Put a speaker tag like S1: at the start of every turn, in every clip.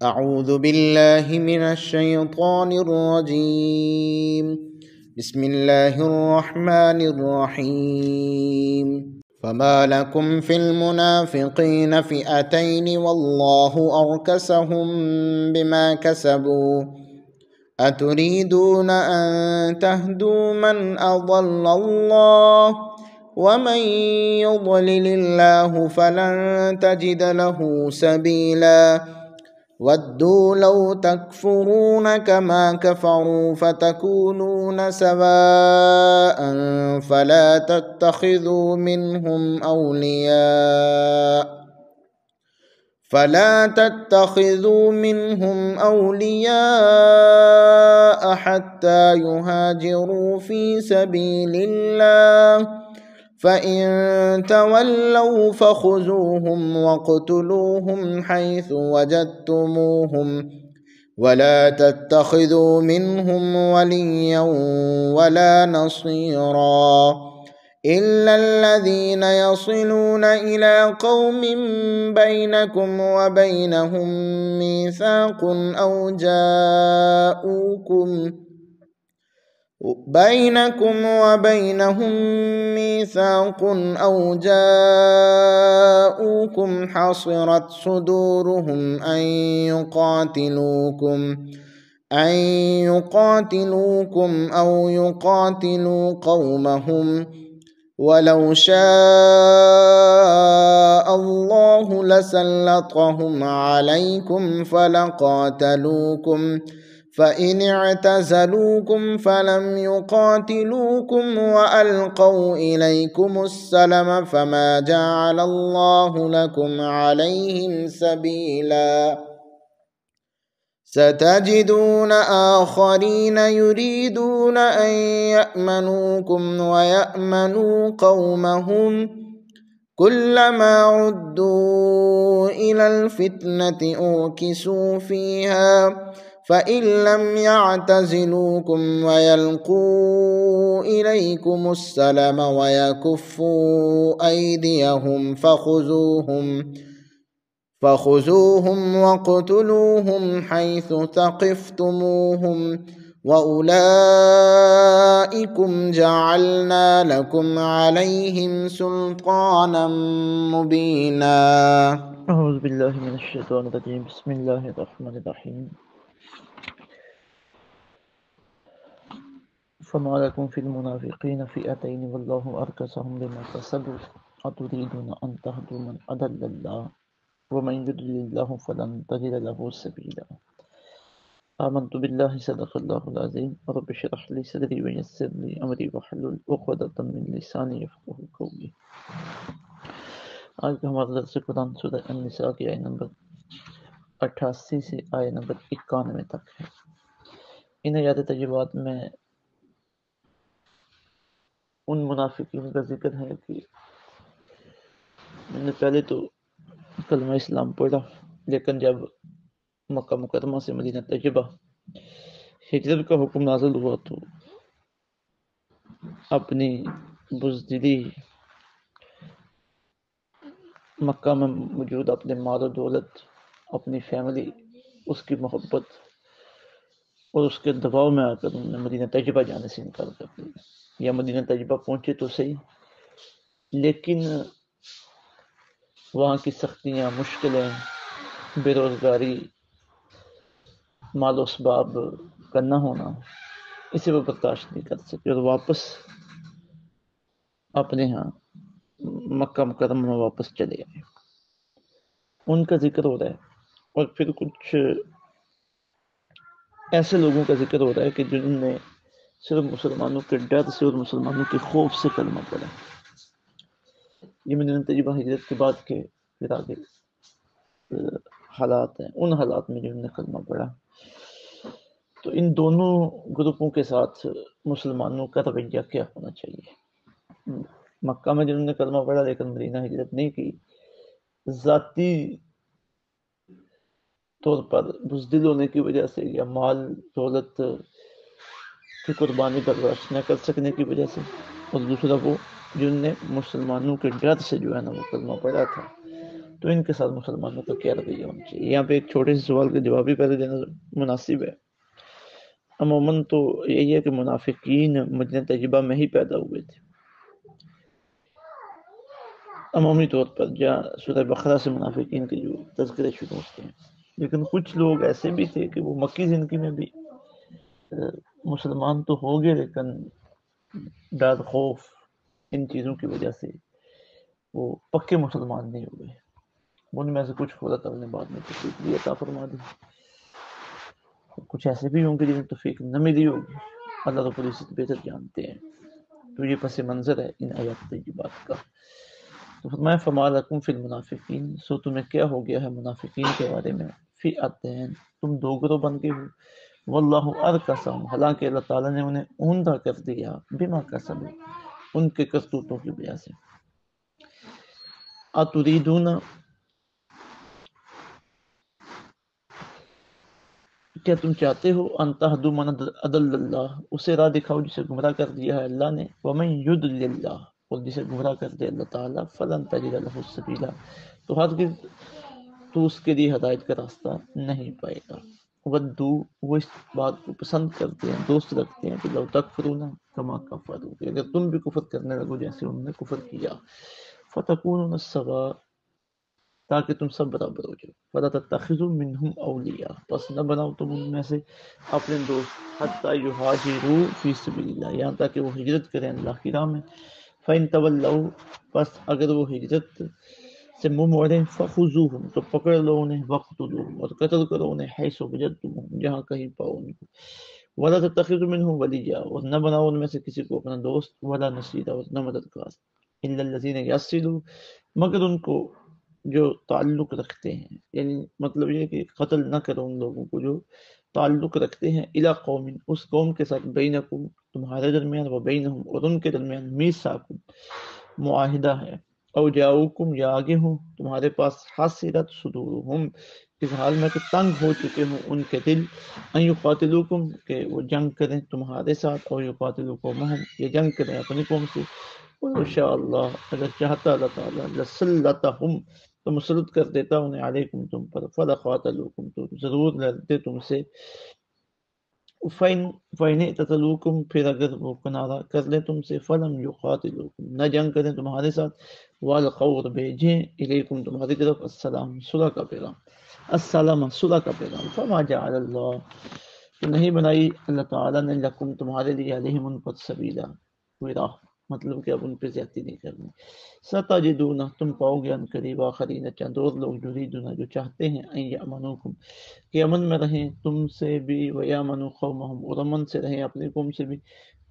S1: أعوذ بالله من الشيطان الرجيم. بسم الله الرحمن الرحيم. فما لكم في المنافقين فئتين والله أركسهم بما كسبوا أتريدون أن تهدوا من أضل الله ومن يضلل الله فلن تجد له سبيلا ودوا لو تكفرون كما كفروا فتكونون سواء فلا تتخذوا منهم أولياء حتى يهاجروا في سبيل الله فإن تولوا فخذوهم واقتلوهم حيث وجدتموهم ولا تتخذوا منهم وليا ولا نصيرا إلا الذين يصلون إلى قوم بينكم وبينهم ميثاق أو جاءوكم حصرت صدورهم أن يقاتلوكم أو يقاتلوا قومهم ولو شاء الله لسلطهم عليكم فلقاتلوكم فإن اعتزلوكم فلم يقاتلوكم وألقوا إليكم السلم فما جعل الله لكم عليهم سبيلا ستجدون آخرين يريدون أن يأمنوكم ويأمنوا قومهم كلما عدوا إلى الفتنة أركسوا فيها فإن لم يعتزلوكم ويلقوا إليكم السلم ويكفوا أيديهم فخذوهم واقتلوهم حيث ثقفتموهم وأولئكم جعلنا لكم عليهم سلطانا مبينا.
S2: أعوذ بالله من الشيطان الرجيم. بسم الله الرحمن الرحيم. فما لكم في المنافقين فئتين والله أركسهم بما كسبوا أتريدون أن تهدوا من أضل الله ومن يضلل الله فلن تجد له سبيلا. آمنت بالله صدق الله العظيم. رب اشرح لي صدري ويسر لي أمري واحلل عقدة من لساني يفقهوا قولي. آج کا ہمارا درس قرآن سورہ النساء کی آیت نمبر 88 سے آیت نمبر 91 تک ہے۔ ان آیات طیبات میں ان منافقین کا ذکر ہے کہ میں نے پہلے تو کلمہ اسلام پڑھا، لیکن جب مکہ مکرمہ سے مدینہ طیبہ ہجرت کا حکم نازل ہوا تو اپنی بزدلی، مکہ میں موجود اپنے مال و دولت، اپنی فیملی، اس کی محبت اور اس کے دباؤ میں آ کر انہوں نے مدینہ طیبہ جانے سے انکار کر دیا، یا مدینہ طیبہ پہنچے تو صحیح لیکن وہاں کی سختیاں، مشکلیں، بے روزگاری، مال و اسباب کا نہ ہونا، اسے وہ برداشت نہیں کر سکے اور واپس اپنے ہاں مکہ مکرمہ میں واپس چلے آئے۔ ان کا ذکر ہو رہا ہے، اور پھر کچھ ایسے لوگوں کا ذکر ہو رہا ہے کہ جنہوں نے صرف مسلمانوں کے ڈر سے اور مسلمانوں کے خوف سے کلمہ پڑھا۔ یہ مدینہ طیبہ ہجرت کے بعد کے پھر آگے حالات ہیں، ان حالات میں جنہوں نے کلمہ پڑھا۔ تو ان دونوں گروپوں کے ساتھ مسلمانوں کا رویہ کیا ہونا چاہیے؟ مکہ میں جنہوں نے کلمہ پڑھا لیکن مدینہ ہجرت نہیں کی، ذاتی طور پر بزدل ہونے کی وجہ سے یا مال دولت کی قربانی برداشت نہ کر سکنے کی وجہ سے، اور دوسرا وہ جن نے مسلمانوں کے ڈر سے جو ہے نا وہ کلمہ پڑھا تھا، تو ان کے ساتھ مسلمانوں کا کیا رویہ ہونا چاہیے؟ یہاں پہ ایک چھوٹے سے سوال کا جواب ہی پہلے دینا مناسب ہے۔ عموماً تو یہی ہے کہ منافقین مدینہ طیبہ میں ہی پیدا ہوئے تھے، عمومی طور پر جہاں سورہ بقرہ سے منافقین کے جو تذکرے شروع ہوتے ہیں، لیکن کچھ لوگ ایسے بھی تھے کہ وہ مکی زندگی میں بھی مسلمان تو ہو گئے، لیکن ڈر خوف ان چیزوں کی وجہ سے وہ پکے مسلمان نہیں ہوئے۔ ان میں سے کچھ خدا تعالیٰ نے بعد میں توفیق بھی عطا فرما دی، کچھ ایسے بھی ہوں گے جنہیں توفیق نہ ملی ہوگی، اللہ رب العزت بہتر جانتے ہیں۔ تو یہ پس منظر ہے ان آیات طیبات کا۔ تو فرمایا فما لکم فی المنافقین، سو تمہیں کیا ہو گیا ہے منافقین کے بارے میں، فی اتین، تم دو گروہ بن گئے ہو، واللہ ارکسہم، حالانکہ اللہ تعالیٰ نے انہیں اوندا کر دیا، بما کسبوا، ان کے کرتوتوں کی وجہ سے۔ اتریدون، کیا تم چاہتے ہو، ان تہدوا من اضل اللہ، اسے راہ دکھاؤ جسے گمراہ کر دیا ہے اللہ نے، ومن یضلل اللہ، اور جسے گمراہ کر دے اللہ تعالیٰ، فلن تجد له سبیلا، تو ہرگز تو اس کے لیے ہدایت کا راستہ نہیں پائے گا۔ ودو، وہ اس بات کو پسند کرتے ہیں، دوست رکھتے ہیں کہ لو تکفرون کما کفروا، کہ اگر تم بھی کفر کرنے لگو جیسے انہوں نے کفر کیا، فتکونون سواء، تاکہ تم سب برابر ہو جاؤ، فلا تتخذوا منہم اولیاء، پس نہ بناؤ تم ان میں سے اپنے دوست، حتی یہاجروا فی سبیل اللہ، یہاں تک کہ وہ ہجرت کریں اللہ کی راہ میں، فإن تولوا، پس اگر وہ ہجرت سے منہ موڑیں، فخذوہم، تو پکڑ لو انہیں، وقتلوہم، اور قتل کرو انہیں، حیث وجدتموہم، جہاں کہیں پاؤ ان کو، ولا تتخذوا منہم ولیا، اور نہ بناؤ ان میں سے کسی کو اپنا دوست، ولا نصیرا، اور نہ مددگار، الا الذین یصلوا، مگر ان کو جو تعلق رکھتے ہیں، یعنی مطلب یہ کہ قتل نہ کرو ان لوگوں کو جو تعلق رکھتے ہیں، الی قوم، اس قوم کے ساتھ، بینکم، تمہارے درمیان، و بینہم، اور ان کے درمیان، میثاق، معاہدہ ہے، او جاؤکم، یا آگے ہوں تمہارے پاس، حسرت صدورہم، اس حال میں کہ تنگ ہو چکے ہوں ان کے دل، ان یقاتلوکم، کہ وہ جنگ کریں تمہارے ساتھ، او یقاتلوا قومہم، یہ جنگ کریں اپنی قوم سے، وَلَوْ شَاءَ اللَّهُ، اگر چاہتا اللہ تعالیٰ، لَسَلَّطَهُمْ، تو مسلط کر دیتا انہیں، علیکم، تم پر، فَلَقَاتَلُوكُمْ، تو ضرور لڑتے تم سے، فَإِنِ اعْتَزَلُوكُمْ، پھر اگر وہ کنارہ کر لیں تم سے، فَلَمْ يُقَاتِلُوكُمْ، نہ جنگ کریں تمہارے ساتھ، وَأَلْقَوْا، اور بھیجیں، إِلَيْكُمْ، تمہاری طرف، السلام، صلح کا پیغام، السلام، صلح کا پیغام، فَمَا جَعَلَ اللَّهُ، تو نہیں بنائی اللہ تعالیٰ نے، لکم، تمہارے لیے، علیہم، ان پر، سبیلا، کوئی راہ، مطلب کہ اب ان پہ زیادتی نہیں کرنی۔ ستجدون، تم پاؤ گے ان قریب، آخرین، چند اور لوگ، یریدون، جو چاہتے ہیں، ان یامنوکم، کہ امن میں رہیں تم سے بھی، ویامنوا قومہم، اور امن سے رہیں اپنی قوم سے بھی،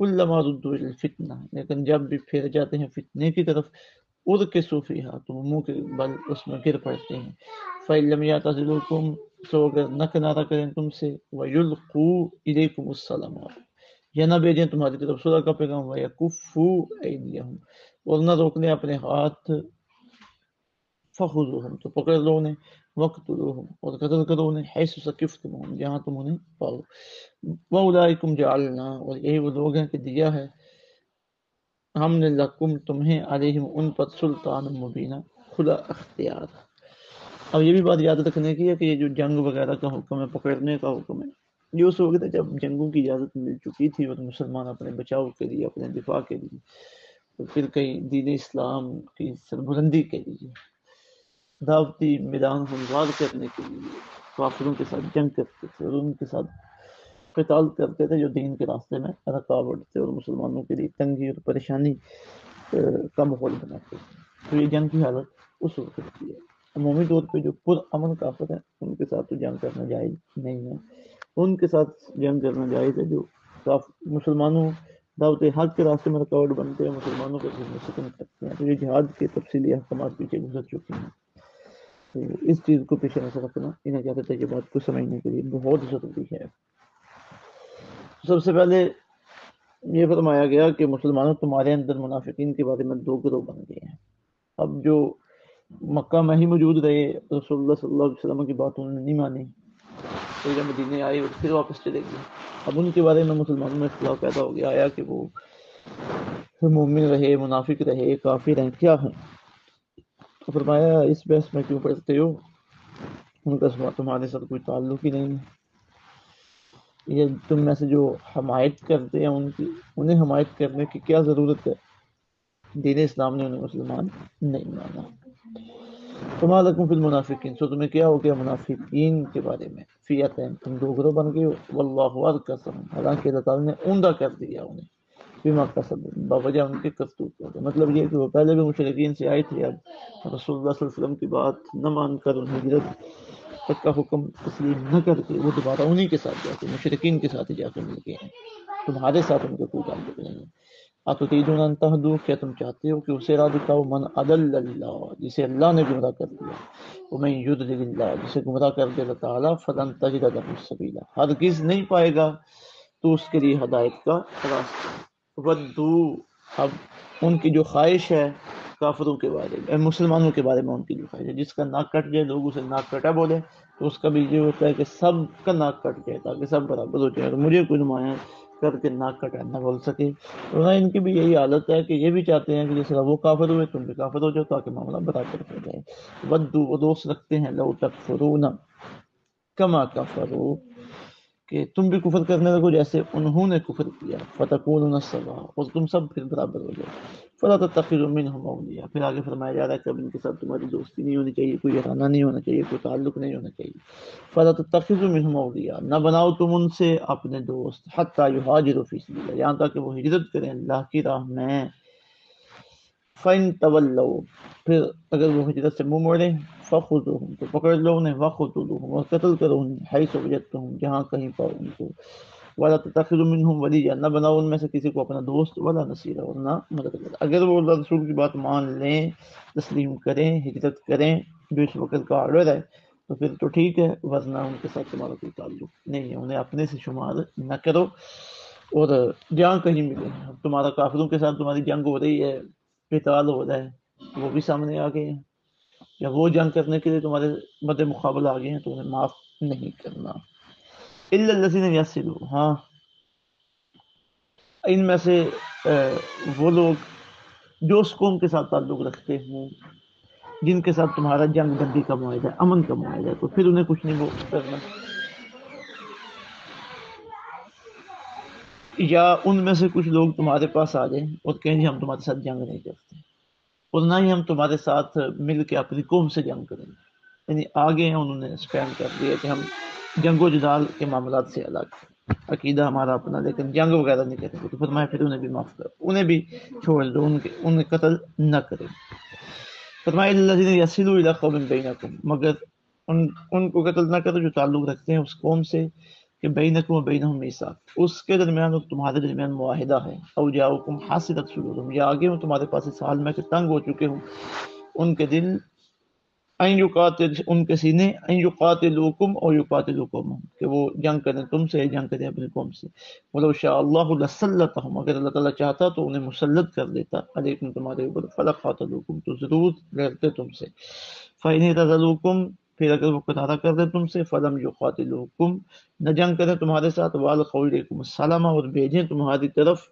S2: کلما ردوا الی الفتنہ، لیکن جب بھی پھیر جاتے ہیں فتنے کی طرف، ارکسوا فیہا، تو منہ کے بل اس میں گر پڑتے ہیں، فإن لم یعتزلوکم، تو اگر نہ کنارہ کریں تم سے، ویلقوا الیکم السلام، یا نہ بھیجیں تمہاری طرف صلح کا پیغام، ویکفوا ایدیہم، اور نہ روکنے اپنے ہاتھ، فخذوہم، تو پکڑ لو انہیں، وقتلوہم، اور قتل کرو انہیں، حیث ثقفتموہم، جہاں تم انہیں پاؤ، وَأُولَٰئِکُمْ جَعَلْنَا، اور یہی وہ لوگ ہیں کہ دیا ہے ہم نے، لکم، تمہیں، علیہم، ان پر، سلطان مبینہ، کھلا اختیار۔ اب یہ بھی بات یاد رکھنے کی ہے کہ یہ جو جنگ وغیرہ کا حکم ہے، پکڑنے کا حکم ہے، یہ اس وقت ہے جب جنگوں کی اجازت مل چکی تھی اور مسلمان اپنے بچاؤ کے لیے، اپنے دفاع کے لیے، تو پھر کئی دین اسلام کی سربلندی کے لیے، دعوتی میدان ہموار کرنے کے لیے کافروں کے ساتھ جنگ کرتے تھے اور ان کے ساتھ قتال کرتے تھے جو دین کے راستے میں رکاوٹ تھے اور مسلمانوں کے لیے تنگی اور پریشانی کا ماحول بناتے تھے۔ تو یہ جنگ کی حالت اس وقت کی ہے۔ عمومی طور پہ جو پر امن کافر ہیں ان کے ساتھ تو جنگ کرنا جائز نہیں ہے، ان کے ساتھ جنگ کرنا جائز ہے جو مسلمانوں دعوت حق کے راستے میں رکاوٹ بنتے ہیں، مسلمانوں کو سکن کرتے ہیں۔ تو یہ جہاد کے تفصیلی احکامات پیچھے گزر چکے ہیں، تو اس چیز کو پیش نظر رکھنا ان اجازت کی بات کو سمجھنے کے لیے بہت ضروری ہے۔ سب سے پہلے یہ فرمایا گیا کہ مسلمانوں تمہارے اندر منافقین کے بارے میں دو گروہ بن گئے ہیں۔ اب جو مکہ میں ہی موجود رہے، رسول اللہ صلی اللہ علیہ وسلم کی بات انہوں نے نہیں مانی، پھر جب مدینے آئے اور پھر واپس چلے گئے، اب ان کے بارے میں مسلمانوں میں اختلاف پیدا ہو گیا، آیا کہ وہ مومن رہے، منافق رہے، کافر ہیں، کیا ہیں؟ تو فرمایا اس بحث میں کیوں پڑھتے ہو، ان کا تمہارے ساتھ کوئی تعلق ہی نہیں ہے، یہ تم میں سے جو حمایت کرتے ہیں ان کی، انہیں حمایت کرنے کی کیا ضرورت ہے، دین اسلام نے انہیں مسلمان نہیں مانا۔ فما لکم فی المنافقین، سو تمہیں کیا ہو گیا منافقین کے بارے میں، فیتین، تم دو گروہ بن گئے ہو، واللہ ارکسہم، حالانکہ اللہ تعالیٰ نے عمدہ کر دیا انہیں، بما کسبوا، بوجہ ان کے کرتوتوں کے۔ مطلب یہ کہ وہ پہلے بھی مشرکین سے آئے تھے، اب رسول اللہ صلی اللہ علیہ وسلم کی بات نہ مان کر ان ہجرت تک کا حکم تسلیم نہ کر کے وہ دوبارہ انہی کے ساتھ جا کے مشرکین کے ساتھ ہی جا کے مل گئے ہیں، تمہارے ساتھ ان کا کوئی تعلق نہیں ہے۔ اتریدون ان تہدوا، کیا تم چاہتے ہو کہ اسے راہ دکھاؤ، من اضل اللہ، جسے اللہ نے گمراہ کر دیا، ومن یضلل اللہ، جسے گمراہ کر دیا اللہ تعالیٰ، فلن تجد له سبیلا، ہرگز نہیں پائے گا تو اس کے لیے ہدایت کا راستہ۔ ودو، اب ان کی جو خواہش ہے کافروں کے بارے میں، مسلمانوں کے بارے میں ان کی جو خواہش ہے، جس کا ناک کٹ جائے لوگ اسے ناک کٹا بولے، تو اس کا بھی یہ ہوتا ہے کہ سب کا ناک کٹ جائے تاکہ سب برابر ہو جائے، اور مجھے کوئی نمایاں کر کے ناک کٹا نہ بول سکے۔ اور ان کی بھی یہی حالت ہے کہ یہ بھی چاہتے ہیں کہ جس طرح وہ کافر ہوئے تم بھی کافر ہو جاؤ تاکہ معاملہ برابر ہو جائے۔ ودو، وہ دوست رکھتے ہیں، لو تکفرون کما کفروا، کہ تم بھی کفر کرنے لگو جیسے انہوں نے کفر کیا، فتکونون سواء، اور تم سب پھر برابر ہو جاؤ۔ فلا تتخذوا منهم اولیاء، پھر آگے فرمایا جا رہا ہے کہ اب ان کے ساتھ تمہاری دوستی نہیں ہونی چاہیے، کوئی ارانہ نہیں ہونا چاہیے، کوئی تعلق نہیں ہونا چاہیے۔ فلا تتخذوا منهم اولیاء، نہ بناؤ تم ان سے اپنے دوست، حتی یہاجروا فی سبیل اللہ، یہاں تک کہ وہ ہجرت کریں اللہ کی راہ میں۔ فَإِن تَوَلَّوْا، پھر اگر وہ ہجرت سے منہ موڑیں، فَخُذُوهُمْ، تو پکڑ لو انہیں، وَاقْتُلُوهُمْ، اور قتل کرو انہیں، حَيْثُ وَجَدتُّمُوهُمْ، جہاں کہیں پاؤ ان کو۔ وَلَا تَتَّخِذُوا مِنْهُمْ وَلِيًّا، نہ بناؤ ان میں سے کسی کو اپنا دوست، ولا نصیرا، اور نہ مددگار۔ اگر وہ اللہ رسول کی بات مان لیں، تسلیم کریں، ہجرت کریں جو اس وقت کا آرڈر ہے، تو پھر تو ٹھیک ہے، ورنہ ان کے ساتھ تمہارا کوئی تعلق نہیں ہے، انہیں اپنے سے شمار نہ کرو، اور جہاں کہیں ملے۔ تمہارا کافروں کے ساتھ تمہاری جنگ ہو رہی ہے، قتال ہو رہا ہے، وہ بھی سامنے آ گئے ہیں، یا وہ جنگ کرنے کے لیے تمہارے مد مقابل آ گئے ہیں، تو انہیں معاف نہیں کرنا۔ الا الذین یصلوا، ہاں ان میں سے وہ لوگ جو اس قوم کے ساتھ تعلق رکھتے ہوں جن کے ساتھ تمہارا جنگ بندی کا معاہدہ ہے، امن کا معاہدہ ہے، تو پھر انہیں کچھ نہیں وہ کرنا۔ یا ان میں سے کچھ لوگ تمہارے پاس آ جائیں اور کہیں جی ہم تمہارے ساتھ جنگ نہیں کرتے، اور نہ ہی ہم تمہارے ساتھ مل کے اپنی قوم سے جنگ کریں گے، یعنی آگے ہیں انہوں نے اسپین کر دیا کہ ہم جنگ و جدال کے معاملات سے الگ، عقیدہ ہمارا اپنا، لیکن جنگ وغیرہ نہیں کریں گے، تو فرمایا پھر انہیں بھی معاف کر، انہیں بھی چھوڑ دو، انہیں قتل نہ کریں۔ فرمایا الذین یصلوا الی قوم بینکم، مگر ان کو قتل نہ کرو جو تعلق رکھتے ہیں اس قوم سے کہ بینکم و بینہم میثاق، اس کے درمیان اور تمہارے درمیان معاہدہ ہے، او جاؤکم حاصلت صدورہم، یا آگے ہوں تمہارے پاس اس حال میں کہ تنگ ہو چکے ہوں ان کے دل، ان یقاتل، ان کے سینے، ان یقاتلوکم او یقاتلوکم، کہ وہ جنگ کریں تم سے، جنگ کریں اپنی قوم سے۔ ولو شاء اللہ لسلطہم، اگر اللہ تعالیٰ چاہتا تو انہیں مسلط کر دیتا، علیکم تمہارے اوپر، فلقاتلوکم، تو ضرور لڑتے تم سے۔ فإن اعتزلوکم، پھر اگر وہ کنارہ کر دیں تم سے، فلم یقاتلوکم، نہ جنگ کریں تمہارے ساتھ، والقوا الیکم السلام، اور بھیجیں تمہاری طرف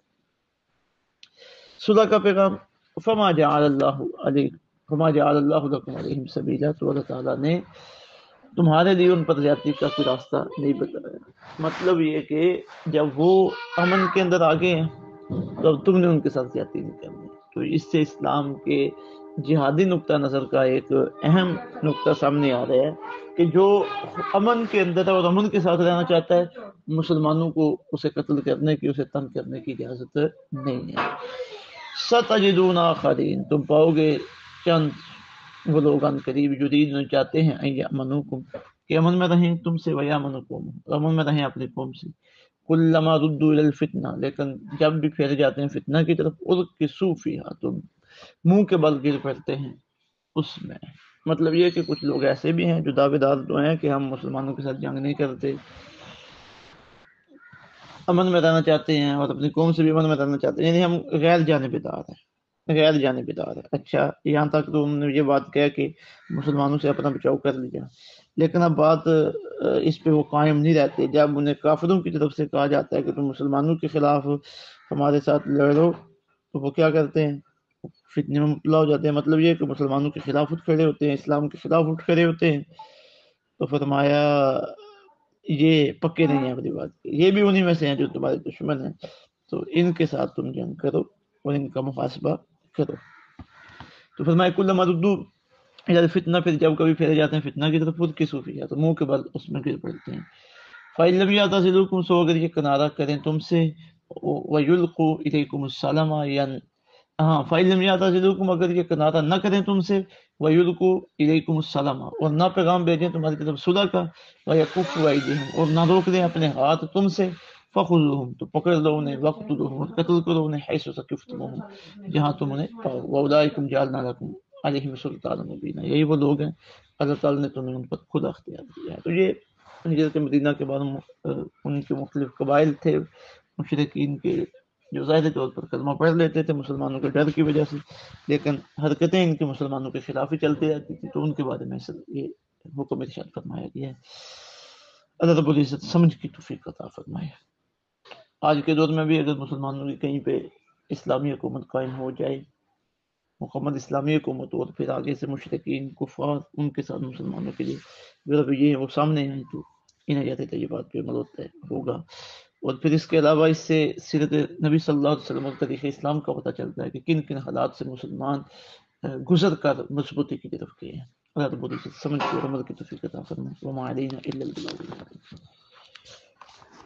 S2: صلح کا پیغام، فما جعل اللہ علیکم، فما جعل اللہ لکم علیہم سبیلا، تو اللہ تعالیٰ نے تمہارے لیے ان پر زیادتی کا کوئی راستہ نہیں بتایا۔ مطلب یہ کہ جب وہ امن کے اندر آگے ہیں تو اب تم نے ان کے ساتھ زیادتی نہیں کرنی۔ تو اس سے اسلام کے جہادی نقطہ نظر کا ایک اہم نقطہ سامنے آ رہا ہے کہ جو امن کے اندر ہے اور امن کے ساتھ رہنا چاہتا ہے، مسلمانوں کو اسے قتل کرنے کی، اسے تنگ کرنے کی اجازت نہیں ہے۔ ستجدون آخرین، تم پاؤ گے چند وہ لوگ ان قریب یریدون، چاہتے ہیں، ان یامنوکم، کہ امن میں رہیں تم سے، ویامن قوم، امن میں رہیں اپنی قوم سے، کلما ردوا الی الفتنہ، لیکن جب بھی پھیرے جاتے ہیں فتنہ کی طرف، ارکسوا فیہا، تو منہ کے بل گر پڑتے ہیں اس میں۔ مطلب یہ کہ کچھ لوگ ایسے بھی ہیں جو دعوے دار تو ہیں کہ ہم مسلمانوں کے ساتھ جنگ نہیں کرتے، امن میں رہنا چاہتے ہیں اور اپنی قوم سے بھی امن میں رہنا چاہتے ہیں، یعنی ہم غیر جانبدار ہیں، غیر جانبدار ہے۔ اچھا یہاں تک تو انہوں نے یہ بات کہا کہ مسلمانوں سے اپنا بچاؤ کر لیا، لیکن اب بات اس پہ وہ قائم نہیں رہتے، جب انہیں کافروں کی طرف سے کہا جاتا ہے کہ تم مسلمانوں کے خلاف ہمارے ساتھ لڑو، تو وہ کیا کرتے ہیں، فتنے میں مبتلا ہو جاتے ہیں، مطلب یہ کہ مسلمانوں کے خلاف اٹھ کھڑے ہوتے ہیں، اسلام کے خلاف اٹھ کھڑے ہوتے ہیں، تو فرمایا یہ پکے نہیں ہیں اپنی بات کے، یہ بھی انہی میں سے ہیں جو تمہارے دشمن ہیں، تو ان کے ساتھ تم جنگ کرو اور ان کا محاسبہ کرو۔ تو فرمایا کلما ردو اذا فتنہ، پھر جب کبھی پھیرے جاتے ہیں فتنہ کی طرف خود کی صوفیہ تو منہ کے بل اس میں گر پڑتے ہیں۔ فَإِن لَمْ يَعْتَزِلُوكُمْ، سو اگر یہ کنارہ کریں تم سے، وَيُلْقُوا إِلَيْكُمُ السَّلَامَ، یا ہاں فَإِن لَمْ يَعْتَزِلُوكُمْ، اگر یہ کنارہ نہ کریں تم سے، وَيُلْقُوا إِلَيْكُمُ السَّلَامَ، اور نہ پیغام بھیجیں تمہاری طرف صلح کا، وَيَكُفُّوا أَيْدِيهِمْ، اور نہ روک دیں اپنے ہاتھ تم سے، فَخُذُوهُمْ، تو پکڑ لو انہیں، وَاقْتُلُوهُمْ، اور قتل کرو انہیں، حَيْثُ ثَقِفْتُمُوهُمْ، جہاں تم انہیں پاؤ، وَأُولَٰئِكُمْ جَعَلْنَا لَكُمْ عَلَيْهِمْ سُلْطَانًا مُبِينًا، یہی وہ لوگ ہیں اللہ تعالیٰ نے تمہیں ان پر خود اختیار دیا ہے۔ تو یہ ہجرت مدینہ کے بعد ان کے مختلف قبائل تھے مشرکین کے، جو ظاہری طور پر کلمہ پڑھ لیتے تھے مسلمانوں کے ڈر کی وجہ سے، لیکن حرکتیں ان کے مسلمانوں کے خلاف ہی چلتی رہتی تھی، تو ان کے بارے میں یہ حکم ارشاد فرمایا گیا ہے۔ اللہ رب العزت سمجھ کی توفیق عطا فرمائے۔ آج کے دور میں بھی اگر مسلمانوں کی کہیں پہ اسلامی حکومت قائم ہو جائے، مکمل اسلامی حکومت، اور پھر آگے سے مشرکین کفار ان کے ساتھ مسلمانوں کے لیے اگر یہ وہ سامنے آئیں تو انہیں جاتے طیبات پہ عمل ہوگا۔ اور پھر اس کے علاوہ اس سے سیرت نبی صلی اللہ علیہ وسلم اور تاریخ اسلام کا پتہ چلتا ہے کہ کن کن حالات سے مسلمان گزر کر مضبوطی کی طرف گئے ہیں۔ اللہ رب العزت سمجھ کے اور عمل کی توفیق عطا فرمائے۔ وما علینا الا البلاغ۔